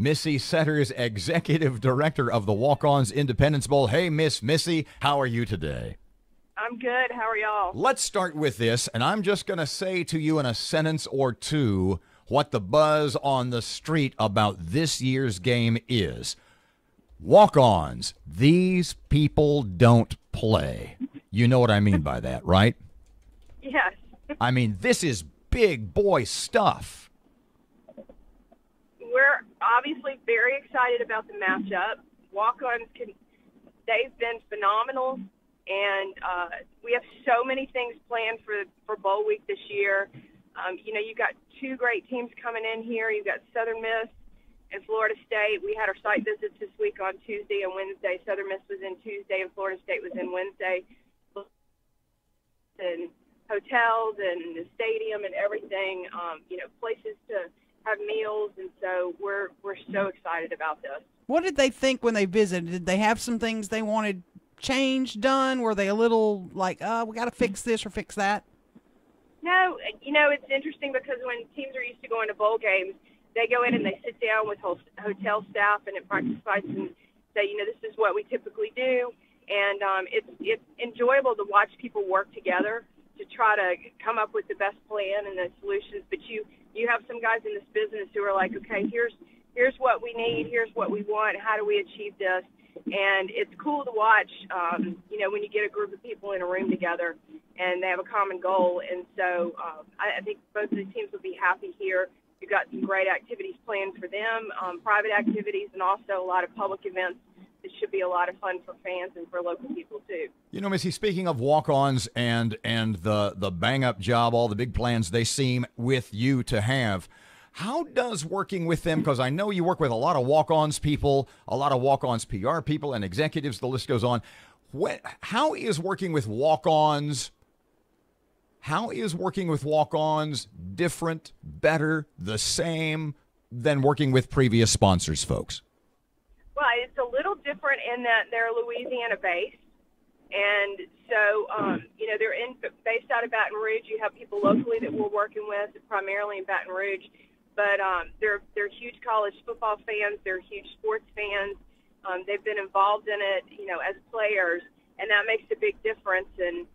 Missy Setters, Executive Director of the Walk-Ons Independence Bowl. Hey, Miss Missy, how are you today? I'm good. How are y'all? Let's start with this, and I'm just going to say to you in a sentence or two what the buzz on the street about this year's game is. Walk-ons, these people don't play. You know what I mean by that, right? Yes. I mean, this is big boy stuff. We're obviously very excited about the matchup. Walk-ons, they've been phenomenal, and we have so many things planned for Bowl Week this year. You've got two great teams coming in here. You've got Southern Miss and Florida State. We had our site visits this week on Tuesday and Wednesday. Southern Miss was in Tuesday and Florida State was in Wednesday. And hotels and the stadium and everything, places to have meals, and so we're so excited about this. What did they think when they visited? Did they have some things they wanted changed, done? Were they a little like, we got to fix this or fix that? No, it's interesting because when teams are used to going to bowl games, they go in and they sit down with hotel staff and at practice sites and say, this is what we typically do. And it's enjoyable to watch people work together to try to come up with the best plan and the solutions. But you have some guys in this business who are like, okay, here's what we need, here's what we want, how do we achieve this? And it's cool to watch, when you get a group of people in a room together and they have a common goal. And so I think both of the teams will be happy here. You've got some great activities planned for them, private activities, and also a lot of public events. It should be a lot of fun for fans and for local people, too. Missy, speaking of walk-ons and the bang-up job, all the big plans they seem with you to have, how does working with them, because I know you work with a lot of walk-ons people, a lot of walk-ons PR people and executives, the list goes on. How is working with walk-ons different, better, the same than working with previous sponsors, folks? Well, it's a little different in that they're Louisiana-based, and so, they're based out of Baton Rouge. You have people locally that we're working with, primarily in Baton Rouge, but they're huge college football fans. They're huge sports fans. They've been involved in it, as players, and that makes a big difference. And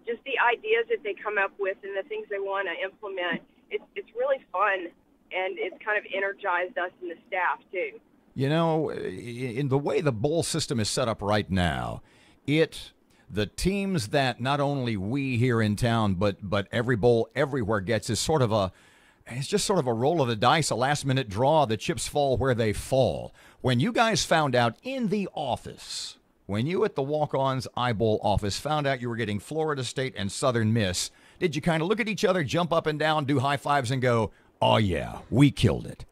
just the ideas that they come up with and the things they want to implement, it's really fun, and it's kind of energized us and the staff, too. In the way the bowl system is set up right now, the teams that not only we here in town, but every bowl everywhere gets is it's just sort of a roll of the dice, a last-minute draw. The chips fall where they fall. When you guys found out in the office, when you at the Walk-Ons iBowl office found out you were getting Florida State and Southern Miss, did you kind of look at each other, jump up and down, do high fives, and go, oh, yeah, we killed it?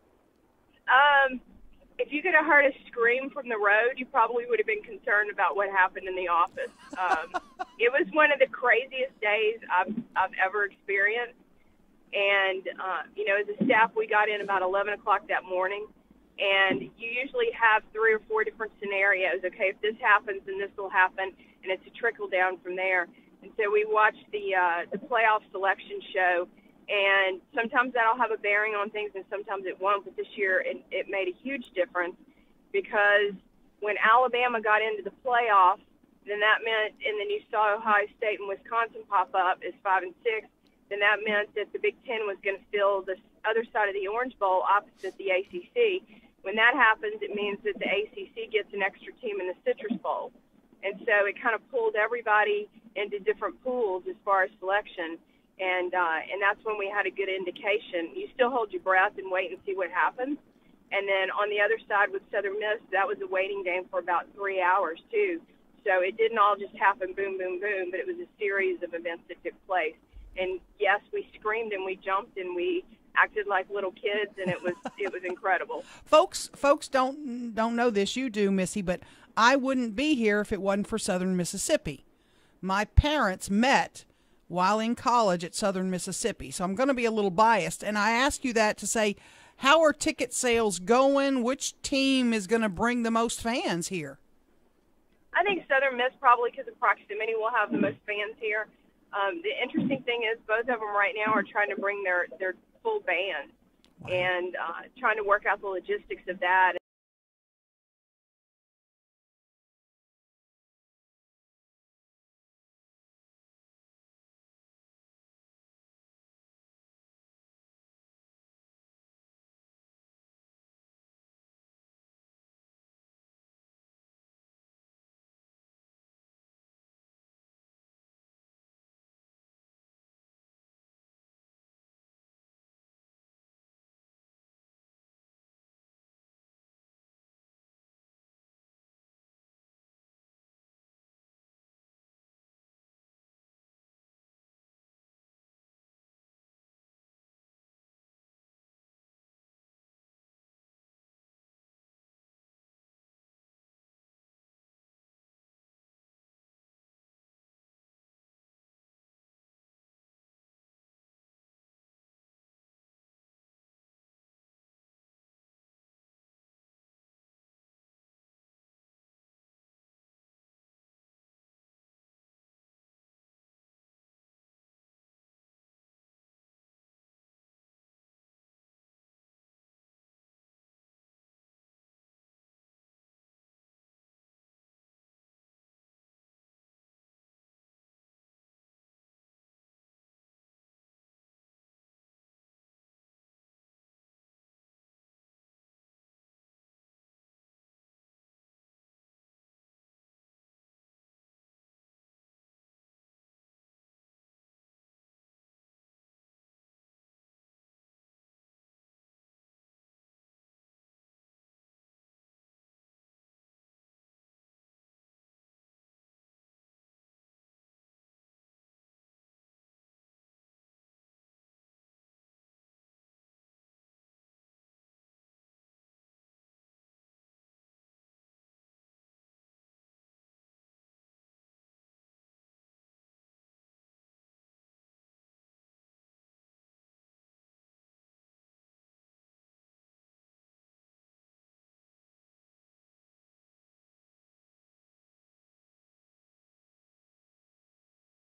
If you could have heard a scream from the road, you probably would have been concerned about what happened in the office. It was one of the craziest days I've ever experienced. And, as a staff, we got in about 11 o'clock that morning. And you usually have 3 or 4 different scenarios. Okay, if this happens, then this will happen. And it's a trickle down from there. And so we watched the playoff selection show. And sometimes that'll have a bearing on things and sometimes it won't. But this year it made a huge difference because when Alabama got into the playoffs, then that meant, and then you saw Ohio State and Wisconsin pop up as 5 and 6, then that meant that the Big Ten was going to fill the other side of the Orange Bowl opposite the ACC. When that happens, it means that the ACC gets an extra team in the Citrus Bowl. And so it kind of pulled everybody into different pools as far as selection. And that's when we had a good indication. You still hold your breath and wait and see what happens. And then on the other side with Southern Miss, that was a waiting game for about 3 hours, too. So it didn't all just happen boom, boom, boom, but it was a series of events that took place. And, yes, we screamed and we jumped and we acted like little kids, and it was incredible. Folks don't know this. You do, Missy, but I wouldn't be here if it wasn't for Southern Mississippi. My parents met while in college at Southern Mississippi. So I'm going to be a little biased. And I ask you that to say, how are ticket sales going? Which team is going to bring the most fans here? I think Southern Miss, probably because of proximity, will have the most fans here. The interesting thing is both of them right now are trying to bring their full band. and trying to work out the logistics of that.